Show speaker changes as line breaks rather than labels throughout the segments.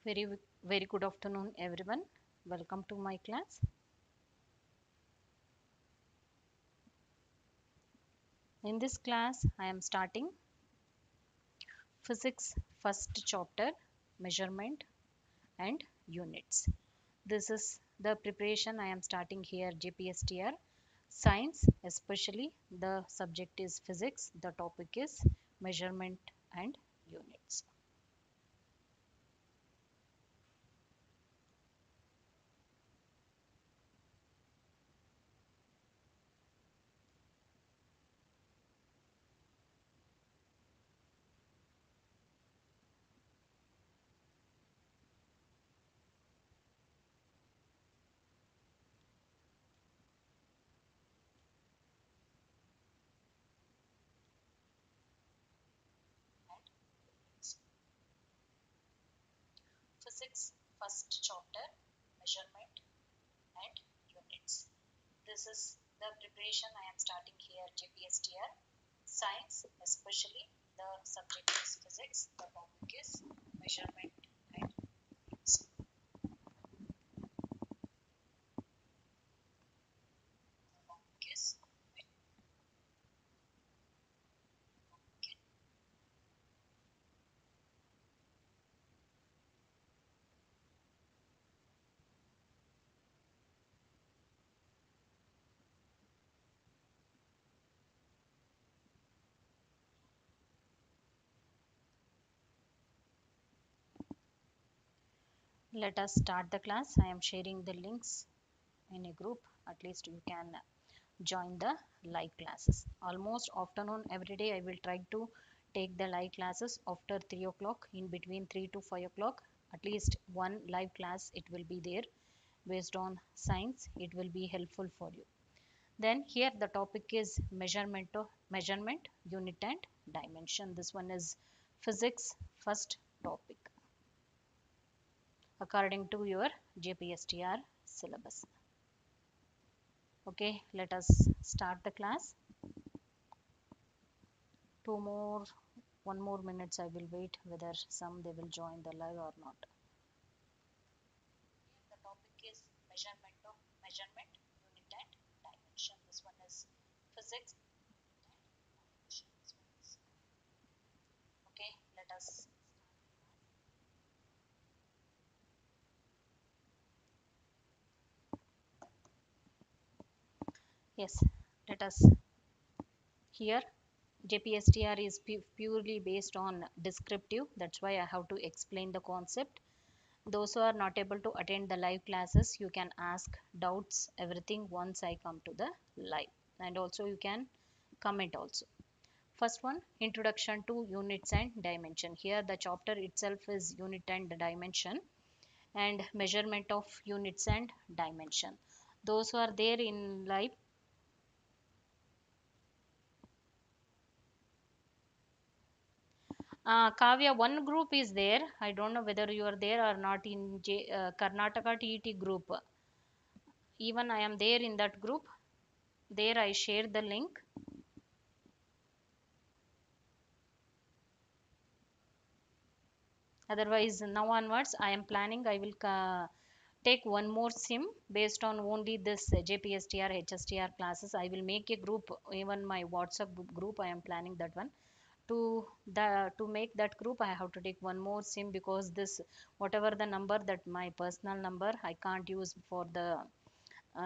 Very good afternoon, everyone. Welcome to my class. In this class, I am starting physics first chapter, measurement and units. This is the preparation I am starting here, Gpstr. Science, especially the subject is physics, the topic is measurement and units. Physics first chapter, measurement and units. This is the preparation I am starting here, Gpstr. Science, especially the subject is physics, the topic is measurement and units. The topic is let us start the class. I am sharing the links in a group. At least you can join the live classes. Almost afternoon every day I will try to take the live classes after 3 o'clock, in between 3 to 5 o'clock. At least one live class it will be there based on science. It will be helpful for you. Then here the topic is measurement, unit and dimension. This one is physics first topic according to your Gpstr syllabus. Okay, let us start the class. Two more, one more minutes I will wait whether some they will join the live or not. The topic is measurement, unit and dimension. This one is physics. Okay, let us. Yes, let us. Here Gpstr is purely based on descriptive. That's why I have to explain the concept. Those who are not able to attend the live classes, you can ask doubts, everything once I come to the live. And also you can comment also. First one, introduction to units and dimension. Here the chapter itself is unit and dimension and measurement of units and dimension. Those who are there in live, Kavya, one group is there. I don't know whether you are there or not in Karnataka TET group. Even I am there in that group. There I share the link. Otherwise, now onwards, I am planning. I will take one more sim based on only this Gpstr, HSTR classes. I will make a group, even my WhatsApp group. I am planning that one. To make that group, I have to take one more sim because this whatever the number that my personal number I can't use for the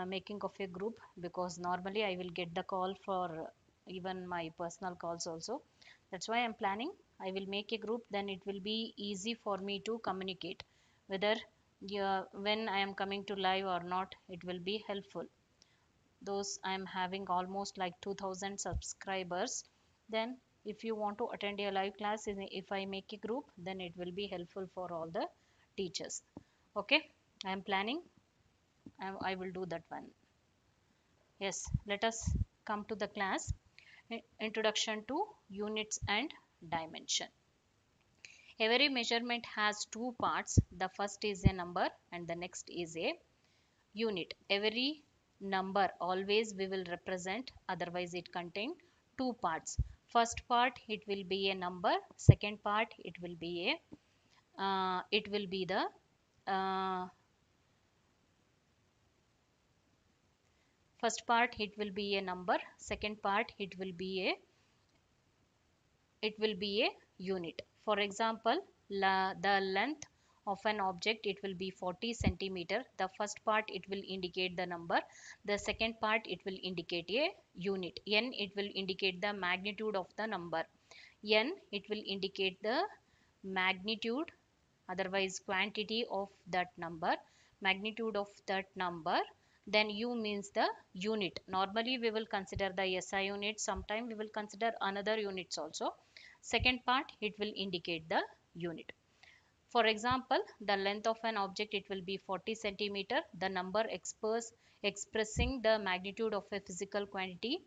making of a group, because normally I will get the call for even my personal calls also. That's why I'm planning. I will make a group, then it will be easy for me to communicate whether when I am coming to live or not. It will be helpful. Those I'm having almost like 2000 subscribers. Then if you want to attend a live class, if I make a group, then it will be helpful for all the teachers. Okay, I am planning. I will do that one. Yes, let us come to the class. Introduction to units and dimension. Every measurement has two parts. The first is a number and the next is a unit. Every number always we will represent, otherwise it contain two parts. First part it will be a number, second part it will be a it will be the first part it will be a number, second part it will be a unit. For example, the length of an object it will be 40 centimeter. The first part it will indicate the number, the second part it will indicate a unit. N it will indicate the magnitude of the number, n it will indicate the magnitude, otherwise quantity of that number, magnitude of that number. Then u means the unit. Normally we will consider the SI unit, sometime we will consider another units also. Second part it will indicate the unit. For example, the length of an object it will be 40 centimeter. The number expressing the magnitude of a physical quantity,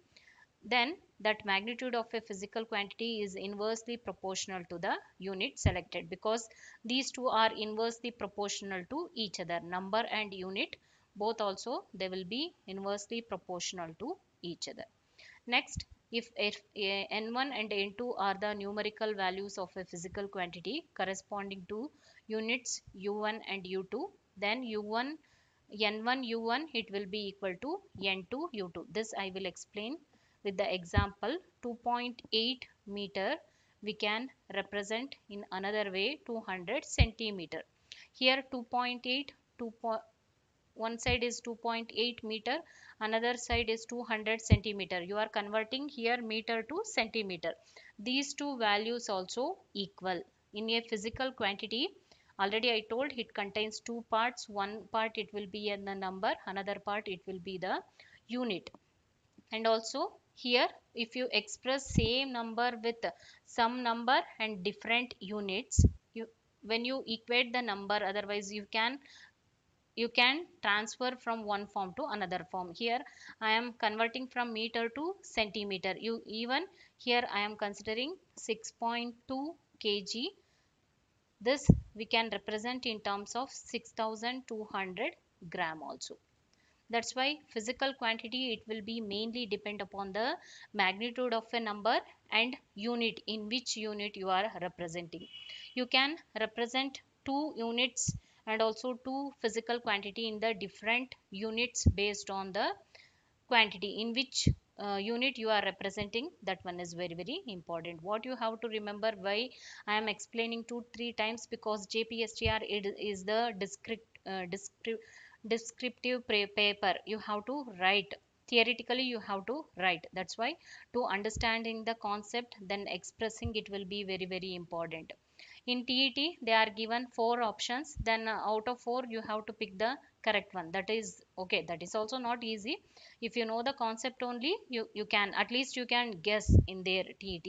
then that magnitude of a physical quantity is inversely proportional to the unit selected, because these two are inversely proportional to each other. Number and unit both also they will be inversely proportional to each other. Next, if n1 and n2 are the numerical values of a physical quantity corresponding to units u1 and u2, then u1 n1 u1 it will be equal to n2 u2. This I will explain with the example. 2.8 meter we can represent in another way 200 centimeter. Here 2.8, one side is 2.8 meter, another side is 200 centimeter. You are converting here meter to centimeter. These two values also equal in a physical quantity. Already I told it contains two parts. One part it will be in the number, another part it will be the unit. And also here if you express same number with some number and different units, you when you equate the number, otherwise you can transfer from one form to another form. Here I am converting from meter to centimeter. You even here I am considering 6.2 kg. This we can represent in terms of 6200 gram also. That's why physical quantity it will be mainly depend upon the magnitude of a number and unit, in which unit you are representing. You can represent two units and also two physical quantity in the different units based on the quantity in which unit you are representing. That one is very very important. What you have to remember, why I am explaining 2 3 times, because Gpstr it is the descriptive paper. You have to write, theoretically you have to write. That's why to understanding the concept then expressing it will be very very important. In TET they are given four options, then out of four you have to pick the correct one. That is okay, that is also not easy. If you know the concept only, you can at least you can guess in their TET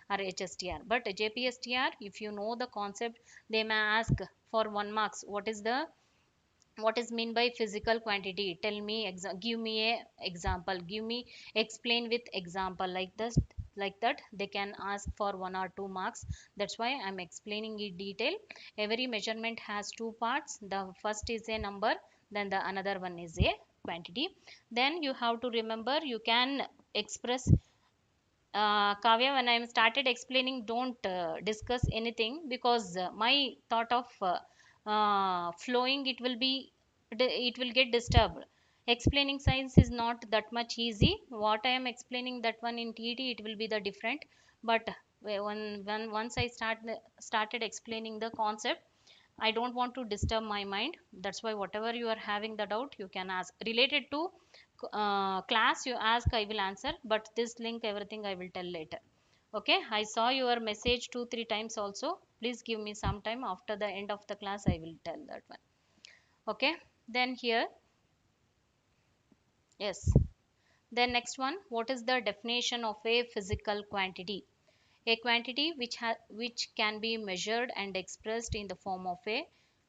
or HSTR. But JPSTR, if you know the concept, they may ask for 1 marks, what is mean by physical quantity, tell me give me a example, give me explain with example, like this, like that they can ask for 1 or 2 marks. That's why I'm explaining in detail. Every measurement has two parts. The first is a number, then the another one is a quantity. Then you have to remember, you can express Kavya, when I started explaining, don't discuss anything, because my thought of flowing it will get disturbed. Explaining science is not that much easy. What I am explaining, that one in TET it will be the different. But when once I started explaining the concept, I don't want to disturb my mind. That's why whatever you are having the doubt, you can ask related to class. You ask, I will answer. But this link, everything I will tell later. Okay, I saw your message 2 3 times also. Please give me some time. After the end of the class I will tell that one. Okay, then here, yes, then next one, what is the definition of a physical quantity? A quantity which can be measured and expressed in the form of a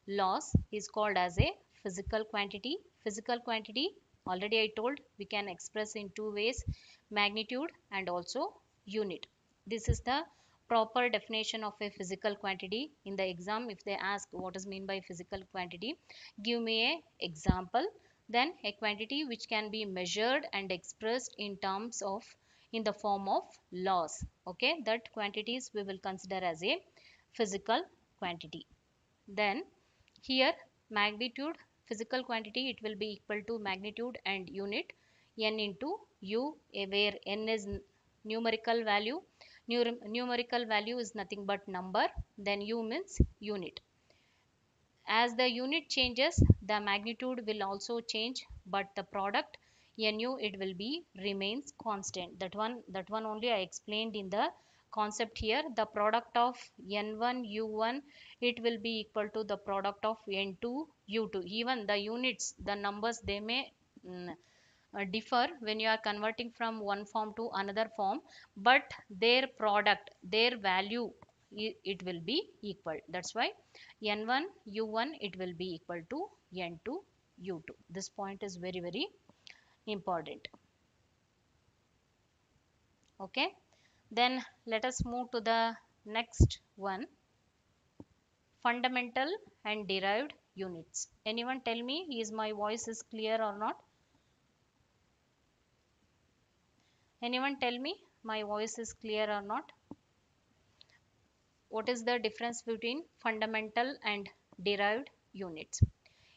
loss is called as a physical quantity. Physical quantity, already I told, we can express in two ways, magnitude and also unit. This is the proper definition of a physical quantity. In the exam, if they ask what is mean by physical quantity, give me a example. Then a quantity which can be measured and expressed in terms of in the form of loss. Okay, that quantities we will consider as a physical quantity. Then here magnitude, physical quantity, it will be equal to magnitude and unit n into u, where n is numerical value. Numerical value is nothing but number, then u means unit. As the unit changes, the magnitude will also change, but the product nu, it will be remains constant. That one only I explained in the concept here. The product of n1 u1, it will be equal to the product of n2 u2. Even the units, the numbers, they may differ when you are converting from one form to another form, but their product, their value, it will be equal. That's why n1 u1, it will be equal to n2 u2. This point is very, very important. Okay, then let us move to the next one, fundamental and derived units. Anyone tell me, is my voice is clear or not? Anyone tell me my voice is clear or not? What is the difference between fundamental and derived units?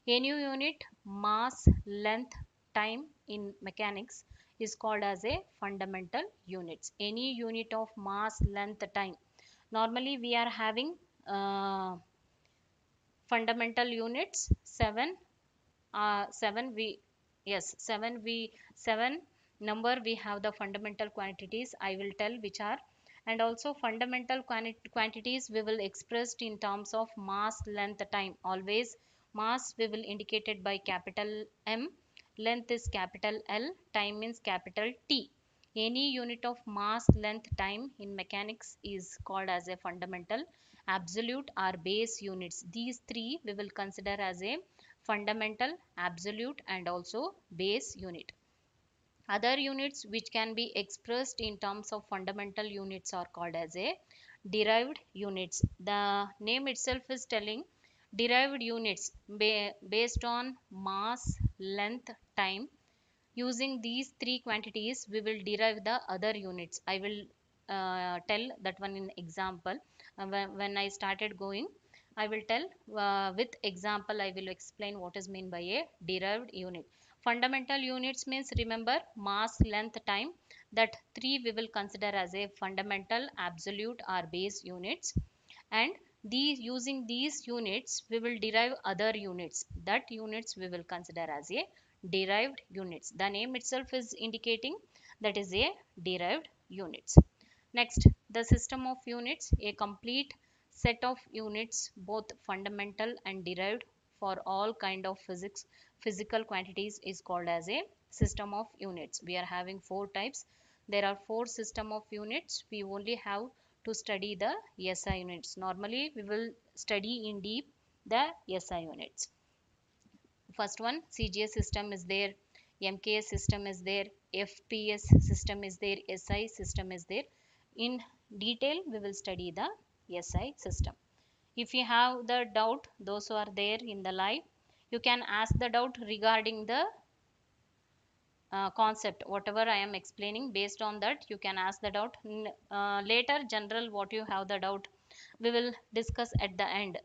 Any unit, mass, length, time in mechanics is called as a fundamental units. Any unit of mass, length, time. Normally we are having fundamental units 7, 7 we, yes, 7 number we have the fundamental quantities. I will tell which are. And also fundamental quantities we will expressed in terms of mass, length, time. Always mass we will indicated by capital M, length is capital L, time means capital T. Any unit of mass, length, time in mechanics is called as a fundamental, absolute or base units. These three we will consider as a fundamental, absolute and also base unit. Other units which can be expressed in terms of fundamental units are called as a derived units. The name itself is telling derived units based on mass, length, time. Using these three quantities, we will derive the other units. I will tell that one in example. When I started going, I will tell with example, I will explain what is meant by a derived unit. Fundamental units means, remember, mass, length, time. That three we will consider as a fundamental, absolute or base units. And these, using these units, we will derive other units. That units we will consider as a derived units. The name itself is indicating that is a derived units. Next, the system of units, a complete set of units, both fundamental and derived, for all kind of physical quantities is called as a system of units. We are having four types. There are four system of units. We only have to study the SI units. Normally we will study in deep the SI units. First one, CGS system is there, MKS system is there, FPS system is there, SI system is there. In detail we will study the SI system. If you have the doubt, those who are there in the live, you can ask the doubt regarding the concept, whatever I am explaining. Based on that you can ask the doubt. Later general, what you have the doubt, we will discuss at the end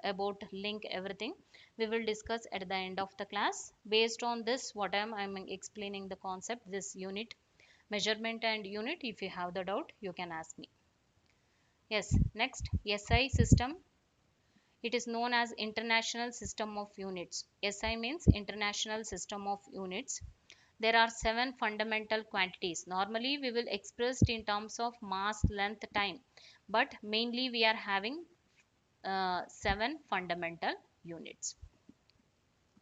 about link, everything we will discuss at the end of the class. Based on this, what I'm explaining the concept, this unit, measurement and unit. If you have the doubt, you can ask me. Yes, next, SI system, it is known as international system of units. SI means international system of units. There are 7 fundamental quantities. Normally we will express in terms of mass, length, time, but mainly we are having 7 fundamental units.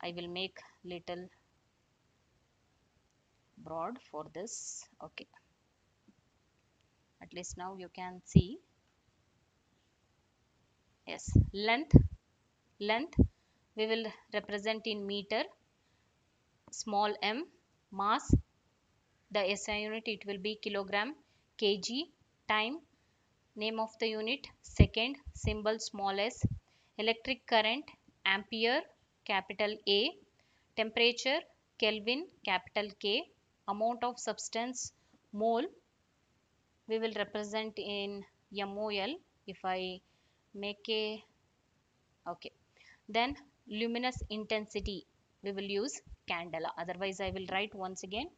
I will make little broad for this. Okay, at least now you can see. Yes, length we will represent in meter, small m. Mass, the SI unit, it will be kilogram, kg. Time, name of the unit, second, symbol small s. Electric current, ampere, capital A. Temperature, Kelvin, capital K. Amount of substance, mole, we will represent in mol. If I make a Okay. Then luminous intensity, we will use candela. Otherwise, I will write once again.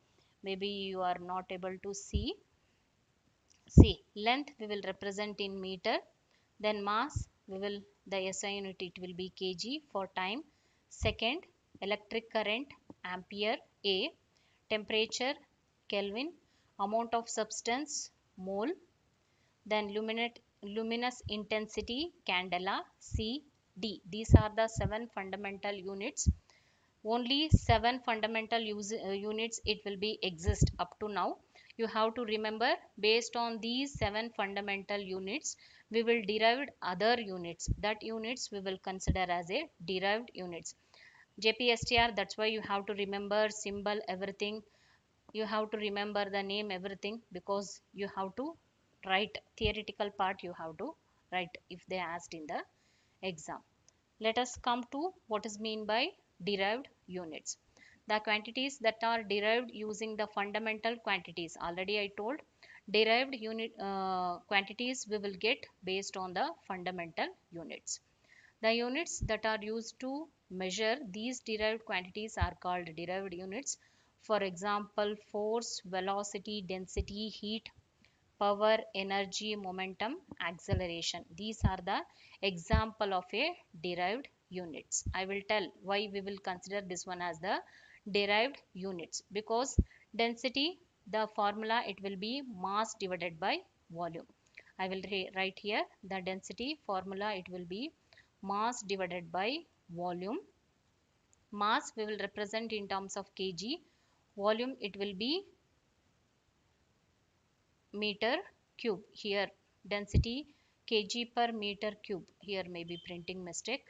Maybe you are not able to see. See, length we will represent in meter. Then mass, we will, the SI unit it will be kg for time. Second, electric current, ampere, A. Temperature, Kelvin. Amount of substance, mole. Then luminous intensity, candela, C, D. These are the 7 fundamental units. Only 7 fundamental units it will be exist up to now. You have to remember, based on these 7 fundamental units we will derive other units. That units we will consider as a derived units. Jpstr, that's why you have to remember symbol, everything. You have to remember the name, everything, because you have to write theoretical part, you have to write if they asked in the exam. Let us come to what is mean by derived units. The quantities that are derived using the fundamental quantities. Already I told, derived unit quantities we will get based on the fundamental units. The units that are used to measure these derived quantities are called derived units. For example, force, velocity, density, heat, power, energy, momentum, acceleration. These are the example of a derived units. I will tell why we will consider this one as the derived units, because density, the formula it will be mass divided by volume. I will write here the density formula, it will be mass divided by volume. Mass we will represent in terms of kg, volume it will be meter cube. Here density kg per meter cube, here may be printing mistake,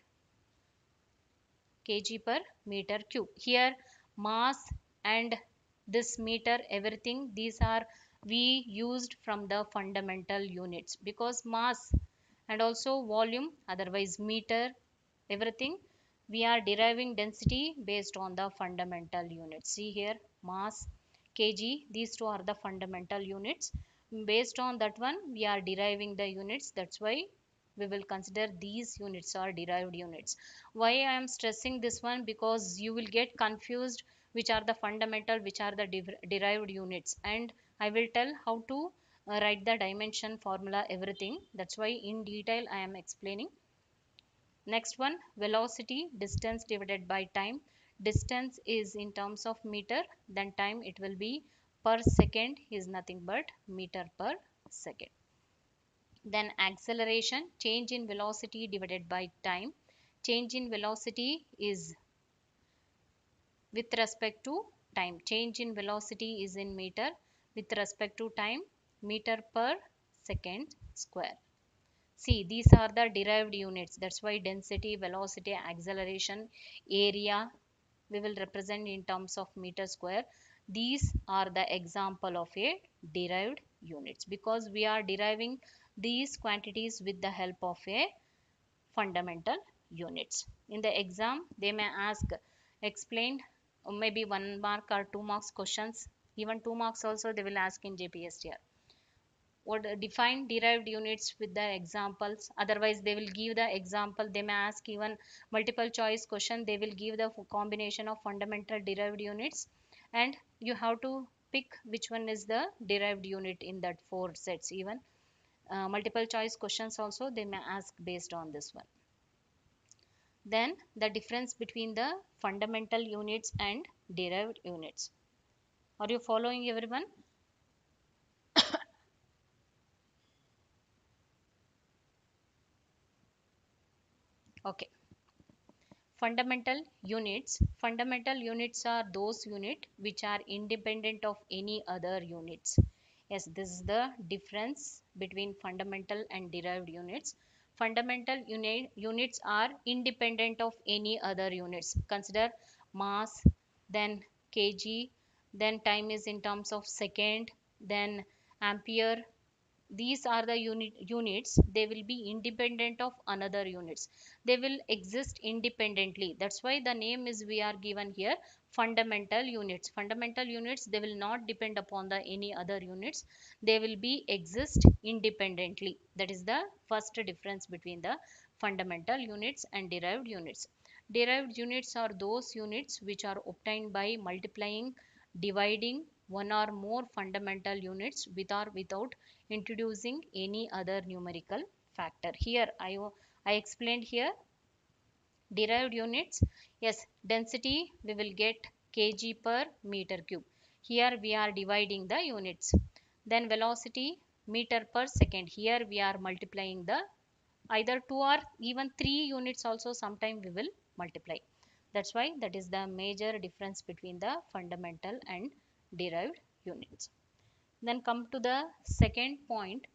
kg per meter cube. Here mass and this meter, everything these are we used from the fundamental units, because mass and also volume, otherwise meter, everything we are deriving density based on the fundamental units. See here, mass, kg, these two are the fundamental units. Based on that one we are deriving the units. That's why we will consider these units are derived units. Why I am stressing this one, because you will get confused which are the fundamental, which are the derived units, and I will tell how to write the dimension formula, everything. That's why in detail I am explaining. Next one, velocity, distance divided by time. Distance is in terms of meter, then time it will be per second, is nothing but meter per second. Then acceleration, change in velocity divided by time. Change in velocity is with respect to time. Change in velocity is in meter, with respect to time, meter per second square. See, these are the derived units. That's why density, velocity, acceleration, area we will represent in terms of meter square. These are the example of a derived units, because we are deriving these quantities with the help of a fundamental units. In the exam they may ask, explain, maybe 1 mark or 2 marks questions, even 2 marks also they will ask in Jpstr. What define derived units with the examples. Otherwise they will give the example, they may ask even multiple choice question, they will give the combination of fundamental derived units, and you have to pick which one is the derived unit in that 4 sets. Even multiple choice questions also they may ask based on this one. Then the difference between the fundamental units and derived units. Are you following everyone? Okay. Fundamental units are those unit which are independent of any other units. Yes, this is the difference between fundamental and derived units. Fundamental units are independent of any other units. Consider mass, then kg, then time is in terms of second, then ampere. These are the units, they will be independent of another units, they will exist independently. That's why the name is we are given here fundamental units. Fundamental units, they will not depend upon the any other units, they will be exist independently. That is the first difference between the fundamental units and derived units. Derived units are those units which are obtained by multiplying, dividing one or more fundamental units with or without introducing any other numerical factor. Here I explained here derived units. Yes, density we will get kg per meter cube. Here we are dividing the units. Then velocity meter per second. Here we are multiplying the either 2 or even 3 units also sometime we will multiply. That's why that is the major difference between the fundamental and derived units. Then come to the second point.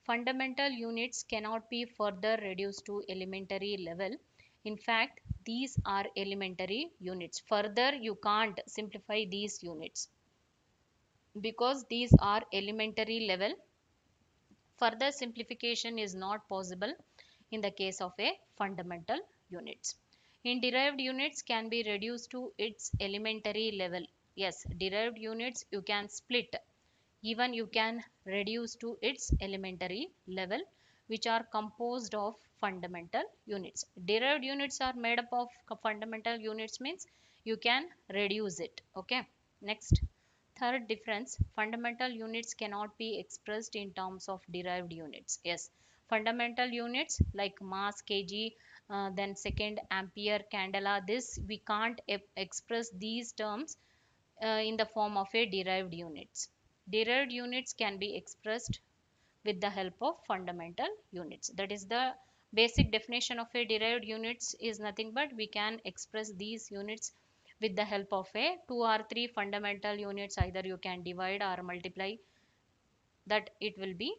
Fundamental units cannot be further reduced to elementary level. In fact, these are elementary units. Further, you can't simplify these units because these are elementary level. Further simplification is not possible in the case of a fundamental units. In derived units can be reduced to its elementary level. Yes, derived units you can split, even you can reduce to its elementary level, which are composed of fundamental units. Derived units are made up of fundamental units, means you can reduce it. Okay, next, third difference, fundamental units cannot be expressed in terms of derived units. Yes, fundamental units like mass kg, then second ampere candela, this we can't express these terms in the form of a derived units. Derived units can be expressed with the help of fundamental units. That is the basic definition of a derived units is nothing but we can express these units with the help of a 2 or 3 fundamental units. Either you can divide or multiply, that it will be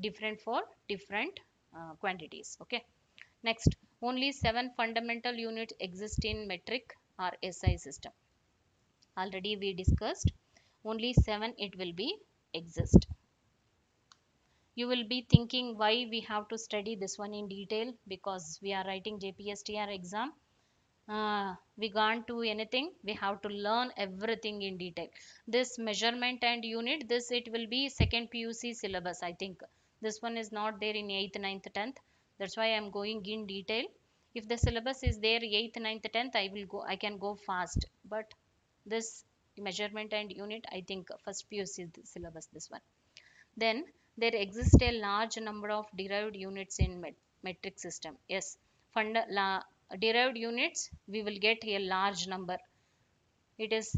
different for different quantities. Okay, next, only 7 fundamental units exist in metric or SI system. Already we discussed, only 7 it will be exist. You will be thinking why we have to study this one in detail, because we are writing Gpstr exam. We can't do anything, we have to learn everything in detail. This measurement and unit, this it will be second PUC syllabus. I think this one is not there in 8th, 9th, 10th. That's why I am going in detail. If the syllabus is there 8th, 9th, 10th, I can go fast. But this measurement and unit, I think first PUC syllabus, this one. Then there exists a large number of derived units in metric system. Yes, derived units we will get a large number. It is,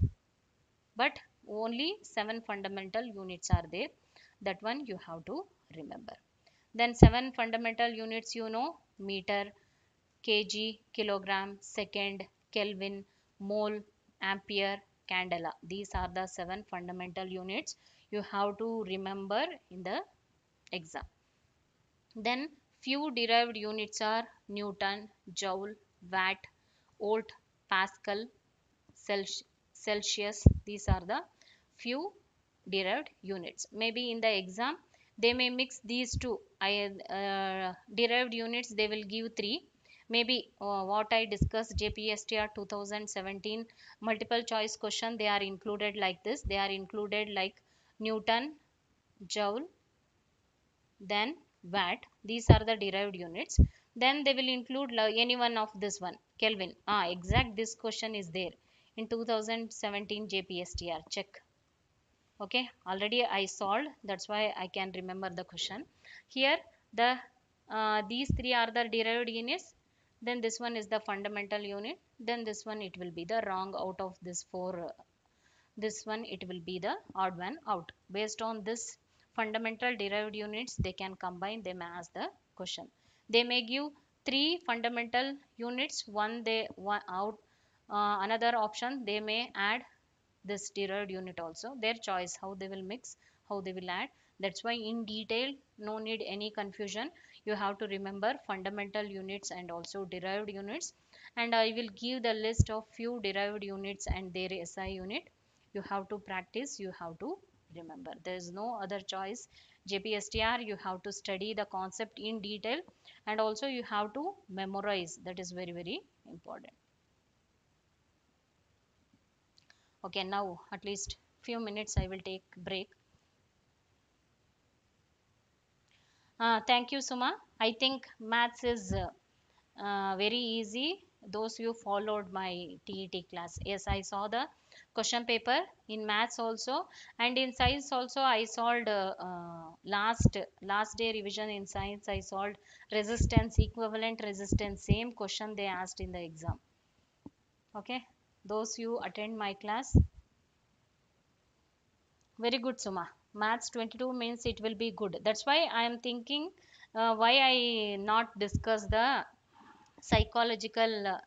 but only 7 fundamental units are there. That one you have to remember. Then 7 fundamental units, you know, meter, kg, kilogram, second, Kelvin, mole, ampere, candela. These are the 7 fundamental units you have to remember in the exam. Then few derived units are Newton, Joule, Watt, Volt, Pascal, Celsius. These are the few derived units. Maybe in the exam they may mix these two. Derived units they will give 3. Maybe what I discussed Gpstr 2017 multiple choice question, they are included like this. They are included like Newton, Joule, then watt. These are the derived units. Then they will include any one of this one, Kelvin. Exact this question is there in 2017 Gpstr, check. Okay, already I solved, that's why I can remember the question. Here the these 3 are the derived units. Then this one is the fundamental unit. Then this one it will be the wrong out of this 4. This one it will be the odd one out. Based on this fundamental derived units, they can combine them as the question. They may give 3 fundamental units, one out, another option they may add this derived unit also, their choice how they will mix, how they will add. That's why in detail, no need any confusion, you have to remember fundamental units and also derived units. And I will give the list of few derived units and their SI unit. You have to practice, you have to remember, there is no other choice. Gpstr you have to study the concept in detail, and also you have to memorize, that is very very important. Okay, now at least few minutes I will take break. Thank you, Suma. I think maths is very easy. Those you followed my TET class. Yes, I saw the question paper in maths also, and in science also. I solved last day revision in science. I solved resistance, equivalent resistance, same question they asked in the exam. Okay, those you attend my class. Very good, Suma. Maths 22 means it will be good. That's why I am thinking why I not discuss the psychological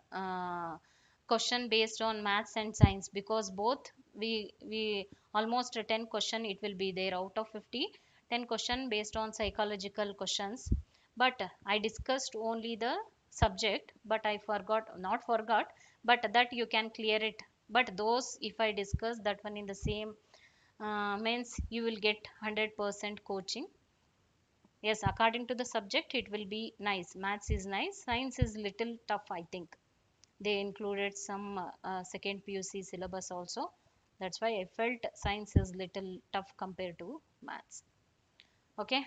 question based on maths and science, because both we almost 10 question it will be there out of 50, 10 question based on psychological questions. But I discussed only the subject, but I forgot, not forgot, but that you can clear it. But those if I discuss that one in the same means you will get 100% coaching. Yes, according to the subject it will be nice. Maths is nice, science is little tough, I think. They included some second PUC syllabus also. That's why I felt science is little tough compared to maths. Okay.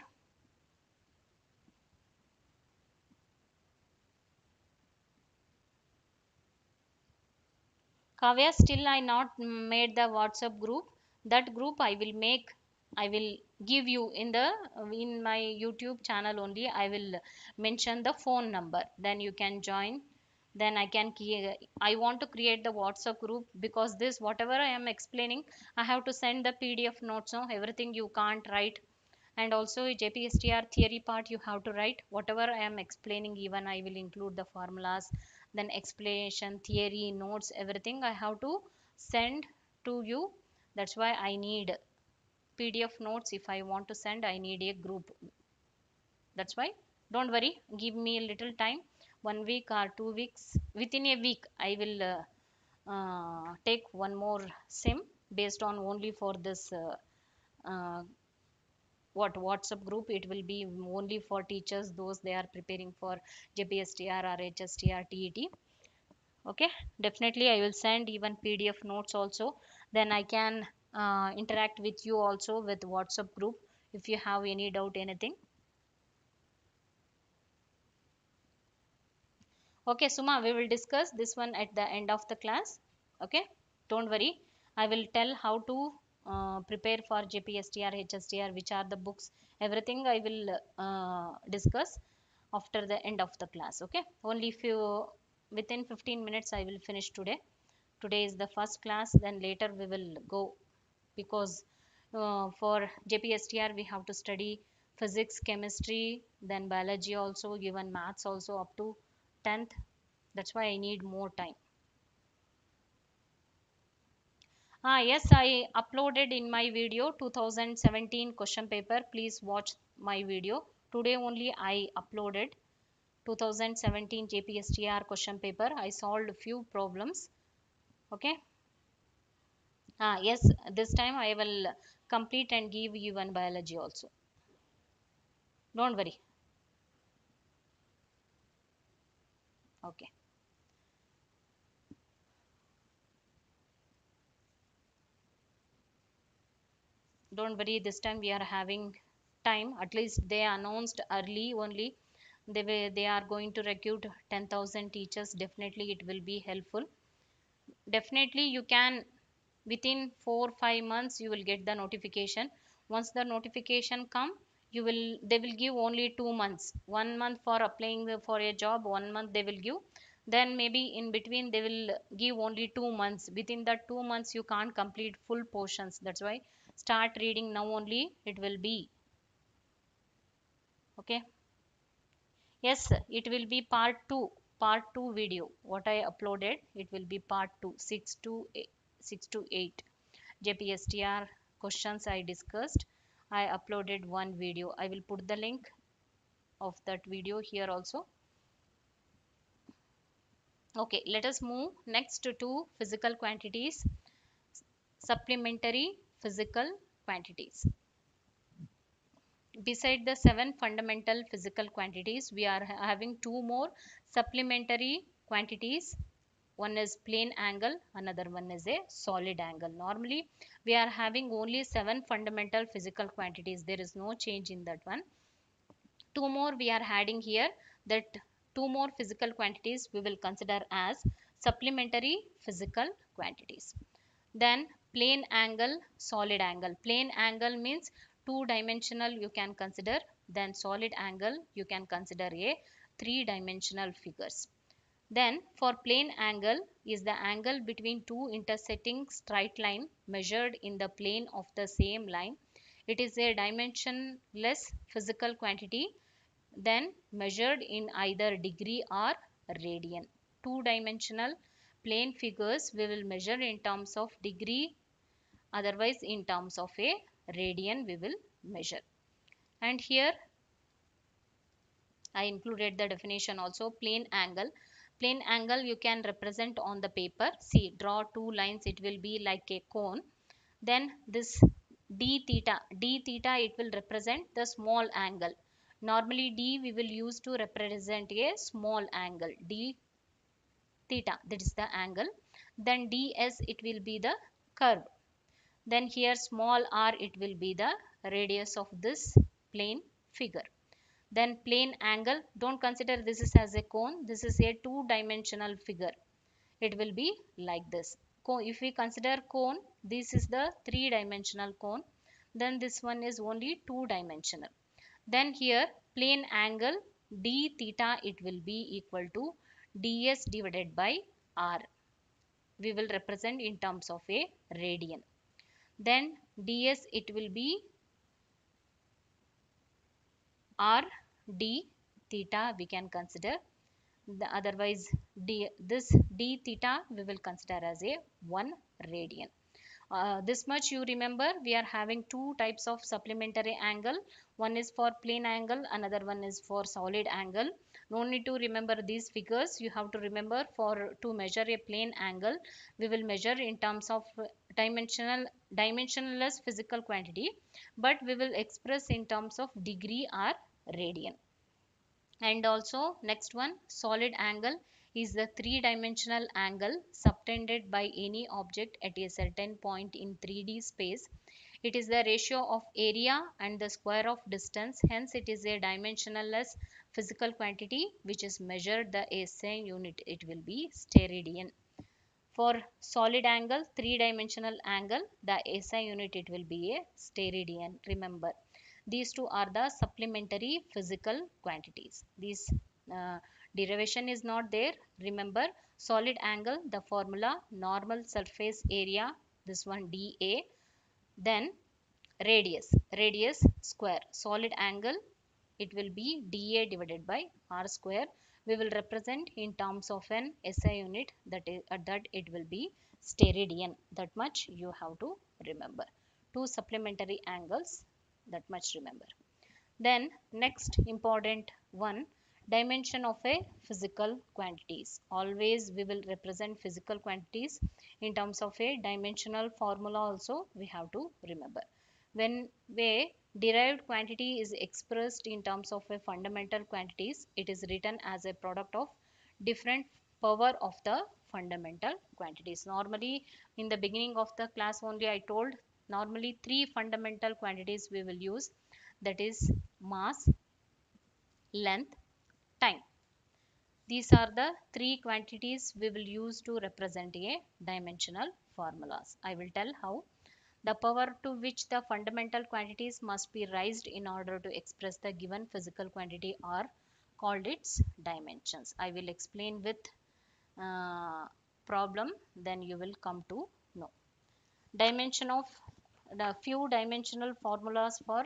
Kavya, still I not made the WhatsApp group. That group I will make. I will give you in the in my YouTube channel only. I will mention the phone number. Then you can join. Then I want to create the WhatsApp group, because this whatever I am explaining, I have to send the PDF notes. No, everything you can't write. And also Jpstr theory part you have to write whatever I am explaining. Even I will include the formulas, then explanation, theory notes, everything I have to send to you. That's why I need PDF notes. If I want to send, I need a group. That's why don't worry, give me a little time, 1 week or 2 weeks. Within a week I will take one more sim based on only for this uh, what WhatsApp group. It will be only for teachers, those they are preparing for Gpstr or HSTR TET. Okay, definitely I will send even PDF notes also. Then I can interact with you also with WhatsApp group if you have any doubt, anything. Okay, Suma, we will discuss this one at the end of the class. Okay, don't worry. I will tell how to prepare for JPSTR, HSTR, which are the books, everything I will discuss after the end of the class. Okay, only few within 15 minutes I will finish today. Today is the first class, then later we will go, because for JPSTR we have to study physics, chemistry, then biology also, given maths also up to 10th. That's why I need more time. Yes, I uploaded in my video 2017 question paper. Please watch my video. Today only I uploaded 2017 JPSTR question paper. I solved a few problems. Okay. Yes, this time I will complete and give you one biology also. Don't worry. Okay. Don't worry. This time we are having time. At least they announced early only. They are going to recruit 10,000 teachers. Definitely it will be helpful. Definitely you can within 4 5 months you will get the notification. Once the notification come, you will they will give only 2 months, 1 month for applying for a job, 1 month they will give. Then maybe in between they will give only 2 months. Within that 2 months you can't complete full portions. That's why start reading now only it will be. Okay. Yes, it will be part 2 video. What I uploaded, it will be part 2, 6 to 8 JPSTR questions I discussed. I uploaded one video. I will put the link of that video here also. Okay, let us move next to physical quantities, supplementary physical quantities. Beside the 7 fundamental physical quantities, we are having two more supplementary quantities. One is plane angle, another one is a solid angle. Normally we are having only 7 fundamental physical quantities. There is no change in that one. Two more we are adding here, that two more physical quantities we will consider as supplementary physical quantities. Then plane angle, solid angle. Plane angle means two dimensional you can consider, then solid angle you can consider a three dimensional figures. Then for plane angle is the angle between two intersecting straight line measured in the plane of the same line. It is a dimensionless physical quantity then measured in either degree or radian. Two dimensional plane figures we will measure in terms of degree, otherwise in terms of a radian we will measure. And here I included the definition also. Plane angle. Plane angle you can represent on the paper. See, draw two lines, it will be like a cone. Then this d theta it will represent the small angle. Normally d we will use to represent a small angle. D theta, that is the angle. Then ds it will be the curve. Then here small r it will be the radius of this plane figure. Then plane angle, don't consider this is as a cone, this is a two dimensional figure. It will be like this. If we consider cone, this is the three dimensional cone, then this one is only two dimensional. Then here plane angle d theta it will be equal to ds divided by r. We will represent in terms of a radian. Then ds it will be r d theta we can consider. Otherwise this d theta we will consider as a 1 radian. This much you remember, we are having two types of supplementary angle. One is for plane angle, another one is for solid angle. No need to remember these figures. You have to remember for to measure a plane angle we will measure in terms of dimensionless physical quantity, but we will express in terms of degree or radian. And also next one, solid angle is the three dimensional angle subtended by any object at a certain point in 3D space. It is the ratio of area and the square of distance, hence it is a dimensionless physical quantity which is measured the SI unit, it will be steradian. For solid angle, three dimensional angle, the SI unit it will be a steradian. Remember, these two are the supplementary physical quantities. This derivation is not there. Remember, solid angle, the formula normal surface area, this one dA, then radius square. Solid angle it will be dA divided by r square. We will represent in terms of an SI unit, that is that it will be steradian. That much you have to remember. Two supplementary angles, that much remember. Then next important one, dimension of a physical quantities. Always we will represent physical quantities in terms of a dimensional formula also we have to remember. When a derived quantity is expressed in terms of a fundamental quantities, it is written as a product of different power of the fundamental quantities. Normally in the beginning of the class only I told, normally three fundamental quantities we will use, that is mass, length, time. These are the three quantities we will use to represent a dimensional formulas. I will tell how. The power to which the fundamental quantities must be raised in order to express the given physical quantity are called its dimensions. I will explain with problem, then you will come to know. Dimension of the few dimensional formulas for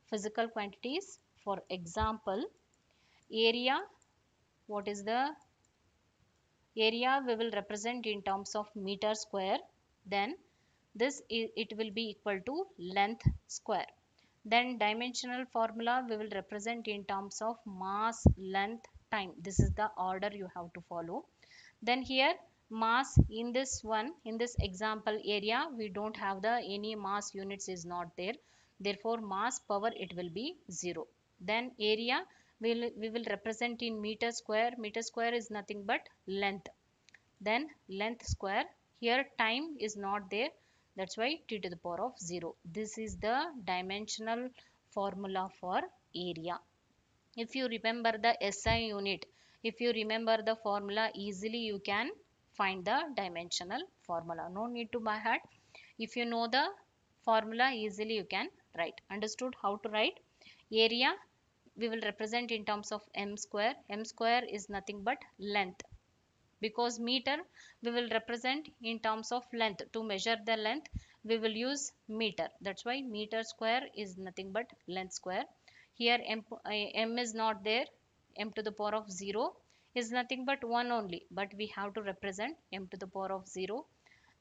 physical quantities. For example, area. What is the area? We will represent in terms of meter square. Then it will be equal to length square. Then dimensional formula we will represent in terms of mass, length, time. This is the order you have to follow. Then here mass, in this one, in this example area, we don't have the any mass units is not there, therefore mass power it will be 0. Then area we will represent in meter square. Meter square is nothing but length. Then length square. Here time is not there, that's why t to the power of 0. This is the dimensional formula for area. If you remember the SI unit, If you remember the formula easily, you can find the dimensional formula. No need to by heart. If you know the formula easily, you can write. Understood how to write? Area we will represent in terms of m square. M square is nothing but length, because meter we will represent in terms of length. To measure the length we will use meter. That's why meter square is nothing but length square. Here m is not there. M to the power of 0 is nothing but 1 only, but we have to represent m to the power of 0.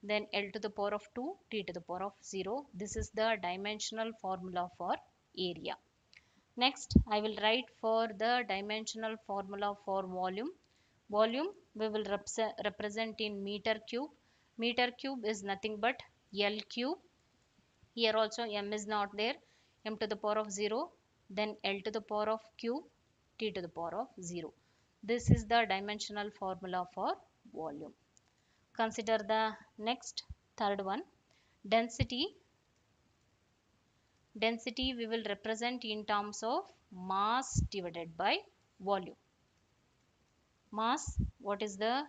Then L to the power of 2, T to the power of 0. This is the dimensional formula for area. Next, I will write for the dimensional formula for volume. Volume we will represent in meter cube. Meter cube is nothing but L cube. Here also m is not there. M to the power of 0. Then L to the power of cube. T to the power of 0. This is the dimensional formula for volume. Consider the next third one. Density. Density we will represent in terms of mass divided by volume. Mass, what is the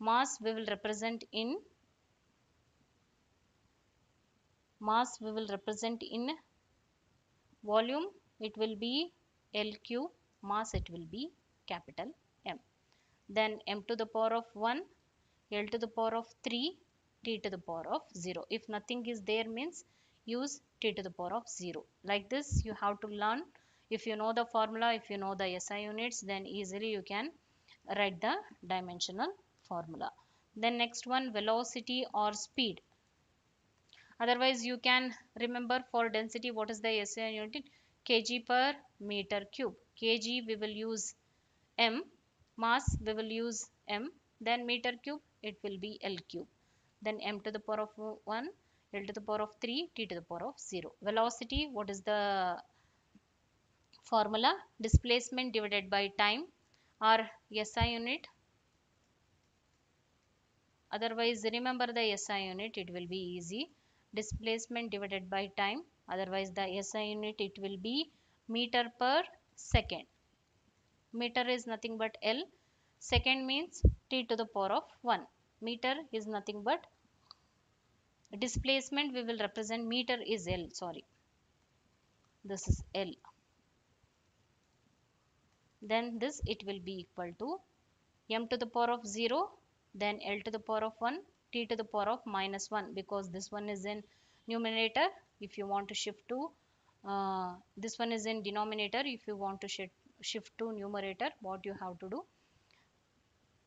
mass we will represent in volume? It will be L cube. Mass it will be capital M. Then m to the power of 1, L to the power of 3, T to the power of 0. If nothing is there means use T to the power of 0. Like this you have to learn. If you know the formula, if you know the SI units, then easily you can write the dimensional formula. Then next one, velocity or speed. Otherwise you can remember for density what is the SI unit? Kg per meter cube. Kg we will use m, mass we will use m, then meter cube it will be L cube. Then m to the power of 1, L to the power of 3, T to the power of 0. Velocity, what is the formula? Displacement divided by time, or SI unit. Otherwise remember the SI unit, it will be easy. Displacement divided by time. Otherwise the SI unit it will be meter per second. Meter is nothing but L. Second means T to the power of 1. Meter is nothing but displacement we will represent. Meter is L, sorry. This is L. Then this it will be equal to m to the power of 0, then L to the power of 1, T to the power of minus 1, because this one is in numerator. If you want to shift to this one is in denominator. If you want to shift to numerator, what you have to do?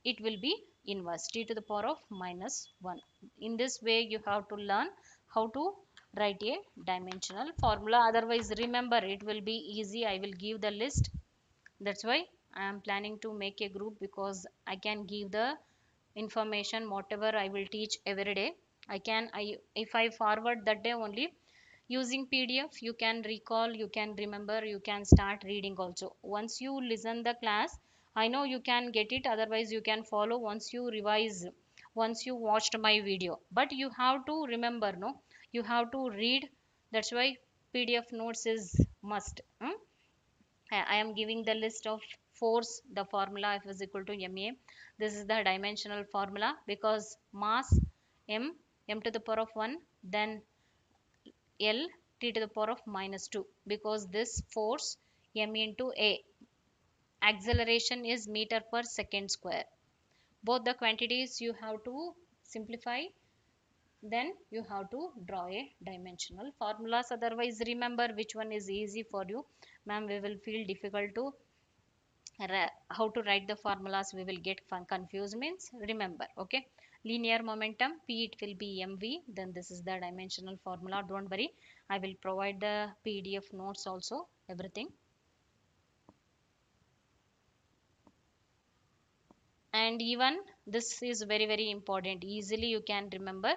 It will be inverse, T to the power of minus 1. In this way you have to learn how to write a dimensional formula. Otherwise remember, it will be easy. I will give the list. That's why I am planning to make a group, because I can give the information whatever I will teach every day. If I forward that day only, using PDF you can recall, you can remember, you can start reading also. Once you listen the class, I know you can get it. Otherwise you can follow once you revise, once you watched my video. But you have to remember, no, you have to read. That's why PDF notes is must. I am giving the list of force. The formula F is equal to ma. This is the dimensional formula, because mass m, m to the power of 1, then L, T to the power of minus 2, because this force m into a. Acceleration is meter per second square. Both the quantities you have to simplify, then you have to draw a dimensional formulas. Otherwise remember which one is easy for you. Ma'am, we will feel difficult to how to write the formulas, we will get confused means remember. Okay, linear momentum P, it will be mv. Then this is the dimensional formula. Don't worry, I will provide the PDF notes also, everything. And even this is very important, easily you can remember.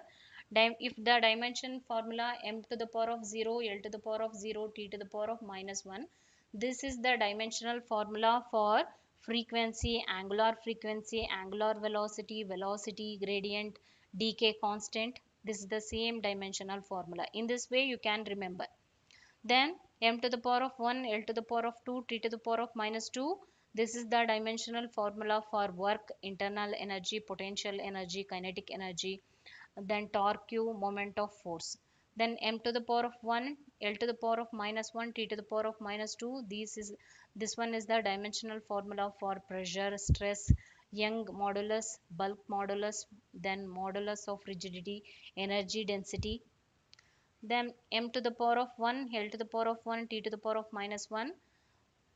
If the dimension formula m to the power of 0, L to the power of 0, T to the power of minus 1, this is the dimensional formula for frequency, angular velocity, velocity gradient, decay constant. This is the same dimensional formula. In this way you can remember. Then m to the power of 1, L to the power of 2, T to the power of minus 2. This is the dimensional formula for work, internal energy, potential energy, kinetic energy, then torque, moment of force. Then m to the power of 1, l to the power of minus 1, t to the power of minus 2. This one is the dimensional formula for pressure, stress, Young modulus, bulk modulus, then modulus of rigidity, energy density, then m to the power of 1, l to the power of 1, t to the power of minus 1.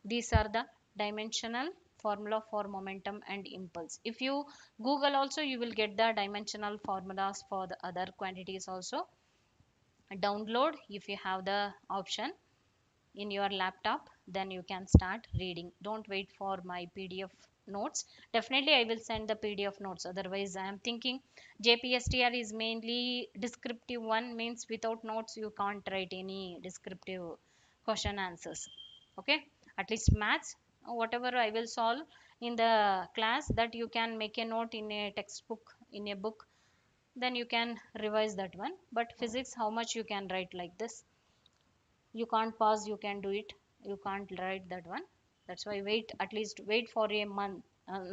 These are the dimensional formula for momentum and impulse. If you Google also, you will get the dimensional formulas for the other quantities also. Download if you have the option in your laptop, then you can start reading. Don't wait for my PDF notes. Definitely I will send the PDF notes, otherwise I am thinking Jpstr is mainly descriptive one, means without notes you can't write any descriptive question answers. Okay, at least maths, whatever I will solve in the class, that you can make a note in a textbook, in a book, then you can revise that one. But physics, how much you can write like this? You can't pause, you can do it, you can't write that one. That's why wait, at least wait for a month.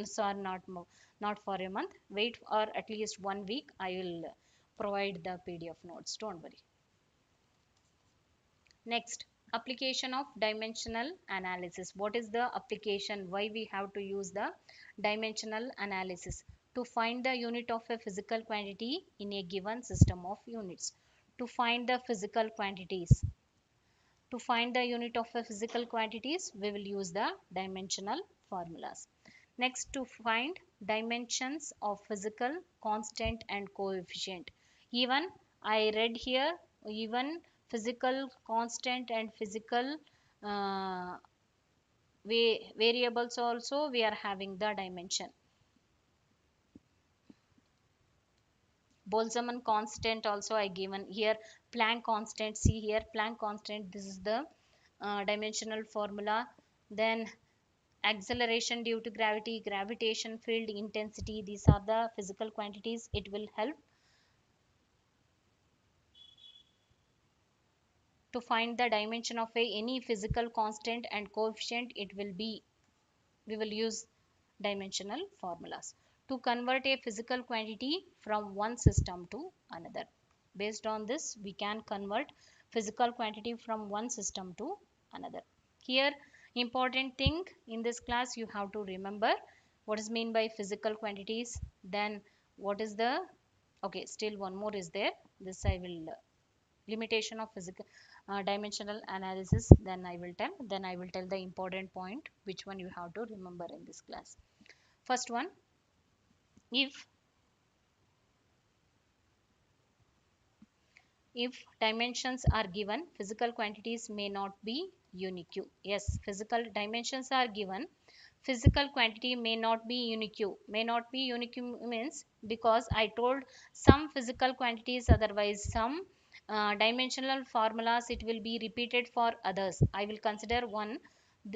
Sorry, not for a month, wait for at least 1 week. I will provide the PDF notes, don't worry. Next, application of dimensional analysis. What is the application? Why we have to use the dimensional analysis? To find the unit of a physical quantity in a given system of units. To find the physical quantities. To find the unit of a physical quantities, we will use the dimensional formulas. Next, to find dimensions of physical constant and coefficient. Even I read here, even physical constant and physical uh, variables also we are having the dimension. Boltzmann constant also I given here. Planck constant, see here, Planck constant, this is the dimensional formula. Then acceleration due to gravity, gravitation field intensity, these are the physical quantities. It will help to find the dimension of any physical constant and coefficient. It will be, we will use dimensional formulas. To convert a physical quantity from one system to another, based on this we can convert physical quantity from one system to another. Here, important thing in this class, you have to remember what is mean by physical quantities, then what is the, okay, still one more is there, this I will limitation of physical dimensional analysis, then I will tell the important point which one you have to remember in this class. First one, if dimensions are given, physical quantities may not be unique. Yes, physical dimensions are given, physical quantity may not be unique. May not be unique means, because I told some physical quantities, otherwise some dimensional formulas it will be repeated for others. I will consider one.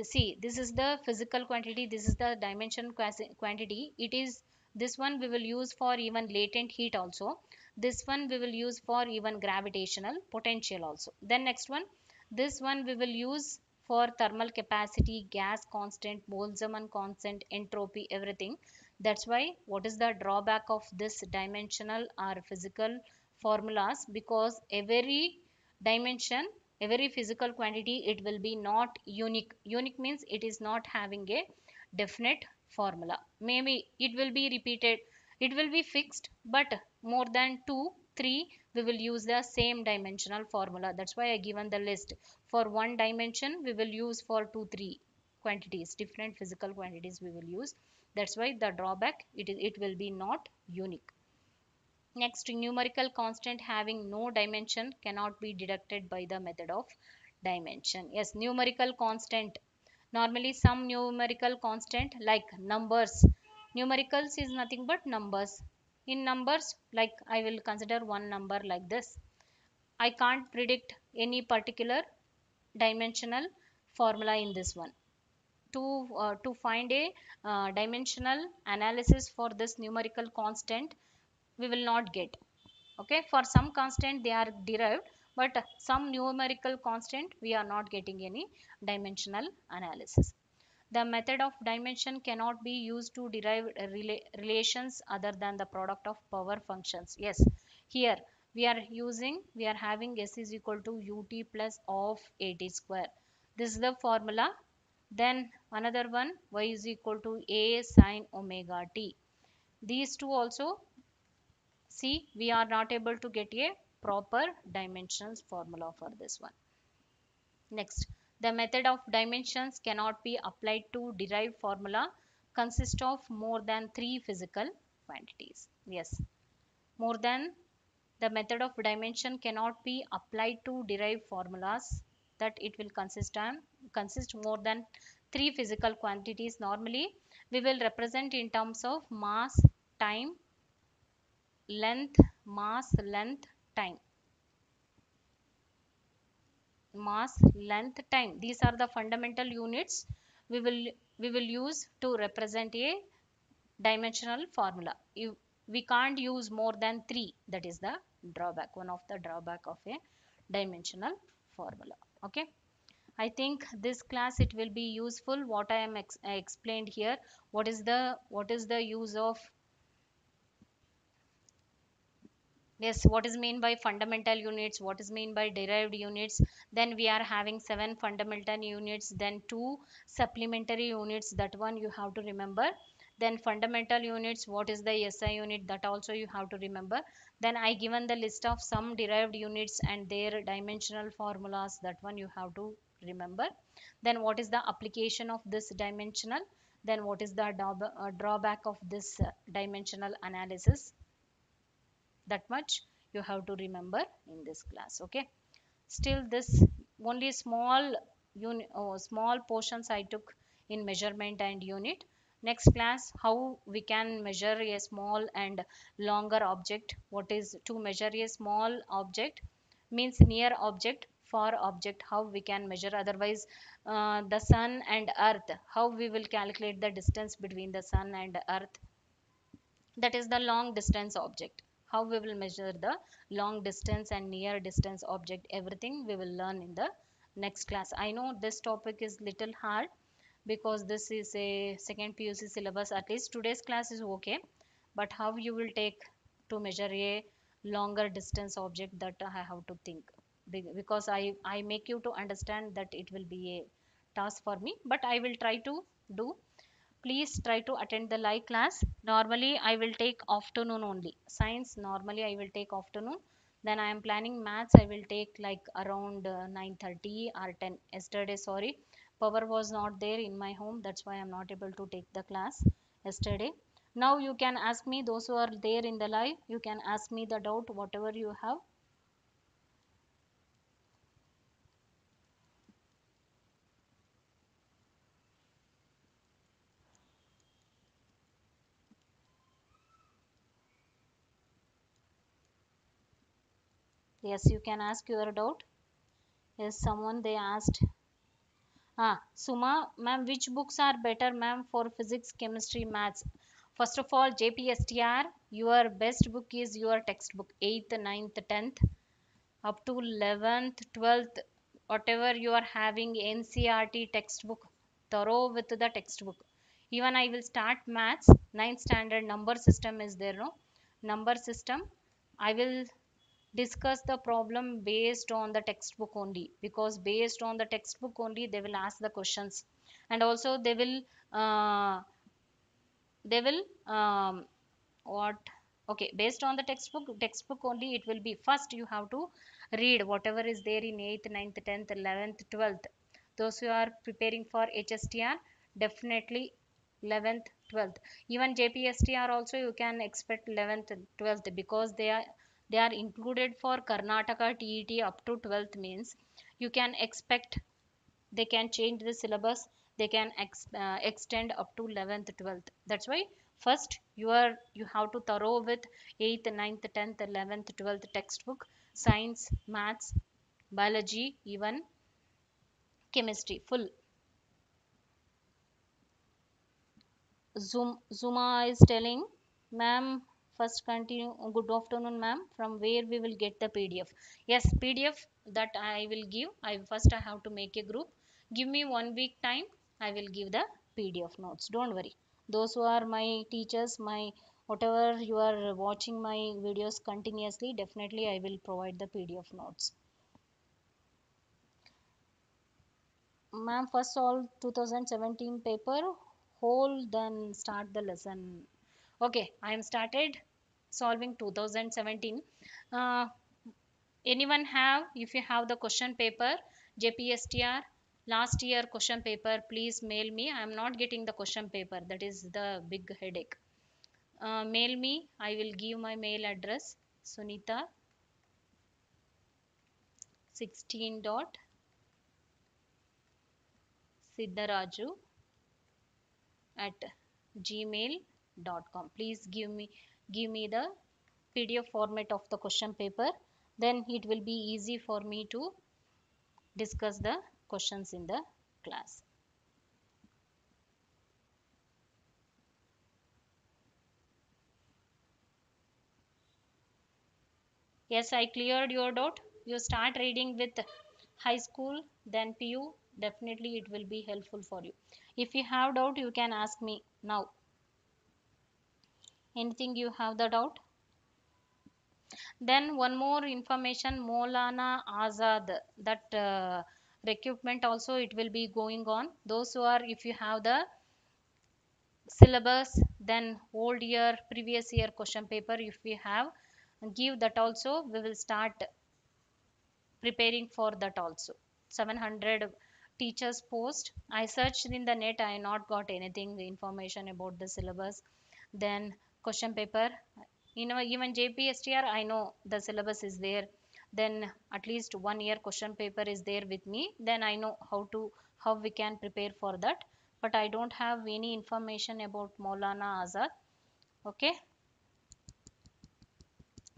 See, this is the physical quantity, this is the dimension quantity. It is, this one we will use for even latent heat also, this one we will use for even gravitational potential also. Then next one, this one we will use for thermal capacity, gas constant, Boltzmann constant, entropy, everything. That's why what is the drawback of this dimensional or physical formulas? Because every dimension, every physical quantity, it will be not unique. Unique means it is not having a definite formula. Maybe it will be repeated, it will be fixed, but more than 2 3 we will use the same dimensional formula. That's why I given the list. For one dimension we will use for 2 3 quantities, different physical quantities we will use. That's why the drawback, it will be not unique. Next, numerical constant having no dimension cannot be deducted by the method of dimension. Yes, numerical constant, normally some numerical constant like numbers, numericals is nothing but numbers. In numbers, like I will consider one number like this, I can't predict any particular dimensional formula in this one. To find a dimensional analysis for this numerical constant, we will not get. Okay, for some constant they are derived, but some numerical constant we are not getting any dimensional analysis. The method of dimension cannot be used to derive relations other than the product of power functions. Yes, here we are having s is equal to ut plus of at square. This is the formula. Then another one, y is equal to a sine omega t. These two also, see, we are not able to get a proper dimensions formula for this one. Next, the method of dimensions cannot be applied to derive formula consist of more than three physical quantities. Yes, more than, the method of dimension cannot be applied to derive formulas that it will consist more than three physical quantities. Normally, we will represent in terms of mass, time, length, mass, length, time. Mass, length, time, these are the fundamental units we will use to represent a dimensional formula. If we can't use more than three, that is the drawback, one of the drawback of a dimensional formula. Okay, I think this class it will be useful what I am explained here. What is the use of, yes, what is mean by fundamental units, what is mean by derived units. Then we are having seven fundamental units, then two supplementary units, that one you have to remember. Then fundamental units, what is the SI unit, that also you have to remember. Then I given the list of some derived units and their dimensional formulas, that one you have to remember. Then what is the application of this dimensional, then what is the drawback of this dimensional analysis, that much you have to remember in this class. Okay, still this only small portions I took in measurement and unit. Next class, how we can measure a small and longer object. What is to measure a small object means near object, far object, how we can measure. Otherwise, the sun and earth, how we will calculate the distance between the sun and earth, that is the long distance object. How we will measure the long distance and near distance object, everything we will learn in the next class. I know this topic is little hard because this is a second PUC syllabus. At least today's class is okay, but how you will take to measure a longer distance object, that I have to think. Because I make you to understand that it will be a task for me, but I will try to do. Please try to attend the live class. Normally I will take afternoon only. Science normally I will take afternoon. Then I am planning maths, I will take like around 9:30 or 10. Yesterday, sorry, power was not there in my home, that's why I am not able to take the class yesterday. Now you can ask me, those who are there in the live, you can ask me the doubt whatever you have. Yes, you can ask your doubt. Yes, someone they asked. Suma, ma'am, which books are better, ma'am, for physics, chemistry, maths? First of all, Jpstr, your best book is your textbook, 8th, ninth, 10th, up to 11th, 12th, whatever you are having, NCRT textbook, thorough with the textbook. Even I will start maths, ninth standard number system is there, no? Number system. I will discuss the problem based on the textbook only, because based on the textbook only they will ask the questions, and also uh, they will what okay, based on the textbook only it will be. First you have to read whatever is there in 8th, ninth, 10th, 11th, 12th. Those who are preparing for HSTR, definitely 11th, 12th. Even JPSTR also you can expect 11th and 12th, because they are included for Karnataka TET up to 12th, means you can expect they can change the syllabus, they can extend up to 11th, 12th. That's why first you have to thorough with 8th, ninth, 10th, 11th, 12th textbook, science, maths, biology, even chemistry full. Zuma is telling, ma'am, first continue. Good afternoon, ma'am. From where we will get the PDF? Yes, PDF that I will give. I have to make a group. Give me 1 week time. I will give the PDF notes. Don't worry. Those who are my teachers, my whatever you are watching my videos continuously, definitely I will provide the PDF notes. Ma'am, first solve 2017 paper whole, then start the lesson. Okay, I am started solving 2017. Uh, Anyone have, if you have the question paper, Gpstr last year question paper, please mail me. I am not getting the question paper. That is the big headache. Mail me. I will give my mail address. Sunita 16 dot Siddharaju at gmail.com. Please give me the PDF format of the question paper. Then it will be easy for me to discuss the questions in the class. Yes, I cleared your doubt. You start reading with high school, then PU. Definitely, it will be helpful for you. If you have doubt, you can ask me now. Anything you have the doubt? Then one more information, Maulana Azad. That recruitment also it will be going on. Those who are, if you have the syllabus, then old year, previous year question paper, if we have, give that also. We will start preparing for that also. 700 teachers post, I searched in the net, I not got anything information about the syllabus. Then question paper, even Jpstr I know the syllabus is there. Then at least 1 year question paper is there with me, then I know how we can prepare for that. But I don't have any information about Maulana Azad. Okay,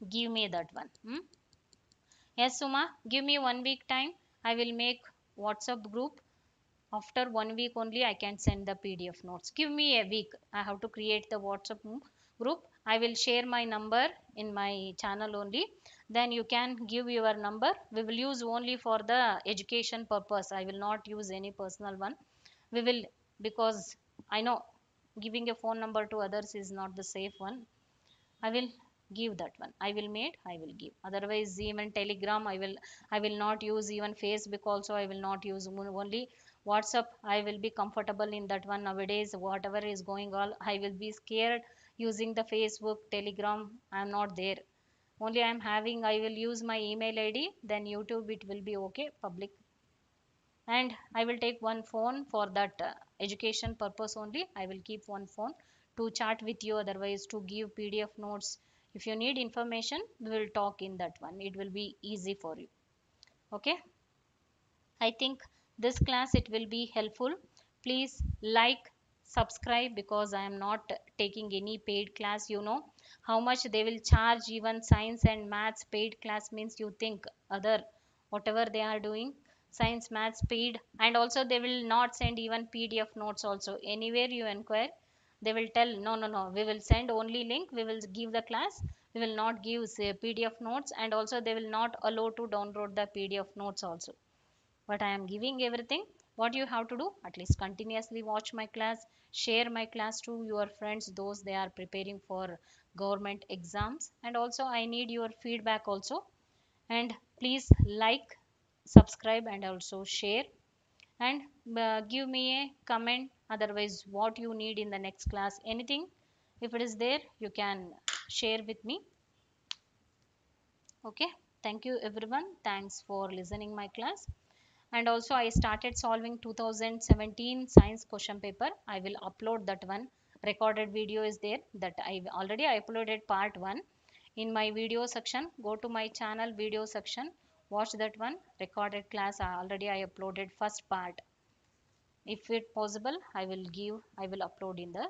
give me that one. Yes, Suma, give me 1 week time. I will make WhatsApp group. After 1 week only, I can send the PDF notes. Give me a week. I have to create the WhatsApp group. I will share my number in my channel only. Then you can give your number. We will use only for the education purpose. I will not use any personal one. We will, because I know giving a phone number to others is not the safe one. I will give that one. I will made, I will give. Otherwise, even Telegram, I will not use. Even Facebook also, I will not use. Only WhatsApp, I will be comfortable in that one. Nowadays, whatever is going on, I will be scared using the Facebook, Telegram. I am not there. Only I am having, I will use my email ID. Then YouTube, it will be okay, public. And I will take one phone for that education purpose only. I will keep one phone to chat with you, otherwise to give PDF notes. If you need information, we will talk in that one, it will be easy for you. Okay, I think this class it will be helpful. Please like, subscribe, because I am not taking any paid class. You know how much they will charge. Even science and maths paid class means, you think other whatever they are doing, science maths paid, and also they will not send even PDF notes also. Anywhere you inquire, they will tell no, no, no, we will send only link, we will give the class, we will not give say PDF notes. And also they will not allow to download the PDF notes also. But I am giving everything. What you have to do, at least continuously watch my class, share my class to your friends, those they are preparing for government exams. And also I need your feedback also. And please like, subscribe, and also share. And give me a comment, otherwise what you need in the next class, anything if it is there, you can share with me. Okay, thank you everyone, thanks for listening my class. And also I started solving 2017 science question paper. I will upload that one. Recorded video is there, that I already uploaded part 1 in my video section. Go to my channel video section, watch that one recorded class. I uploaded first part. If it possible, I will upload in the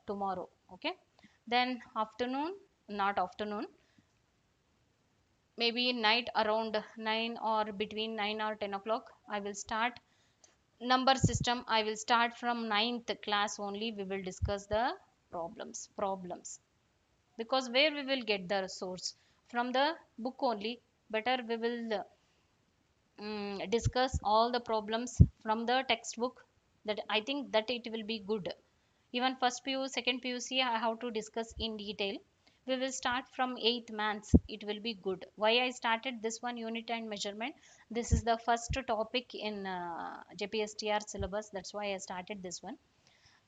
tomorrow. Okay, then afternoon, not afternoon, maybe night around 9 or between 9 or 10 o'clock, I will start number system. I will start from ninth class only. We will discuss the problems, because where we will get the source from the book only. Better we will discuss all the problems from the textbook. That I think that it will be good. Even first PU, second PUC, I have to discuss in detail. We will start from 8th months. It will be good. Why I started this one, unit and measurement? This is the first topic in JPSTR syllabus. That's why I started this one.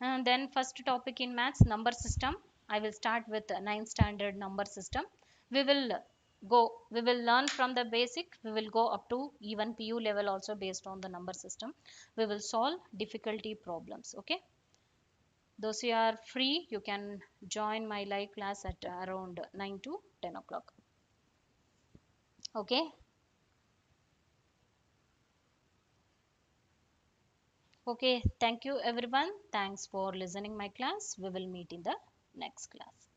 And then first topic in maths, number system. I will start with 9th standard number system. We will we will learn from the basic. We will go up to even PU level also based on the number system. We will solve difficulty problems. Okay. Those who are free, you can join my live class at around 9 to 10 o'clock. Okay. Okay. Thank you everyone. Thanks for listening my class. We will meet in the next class.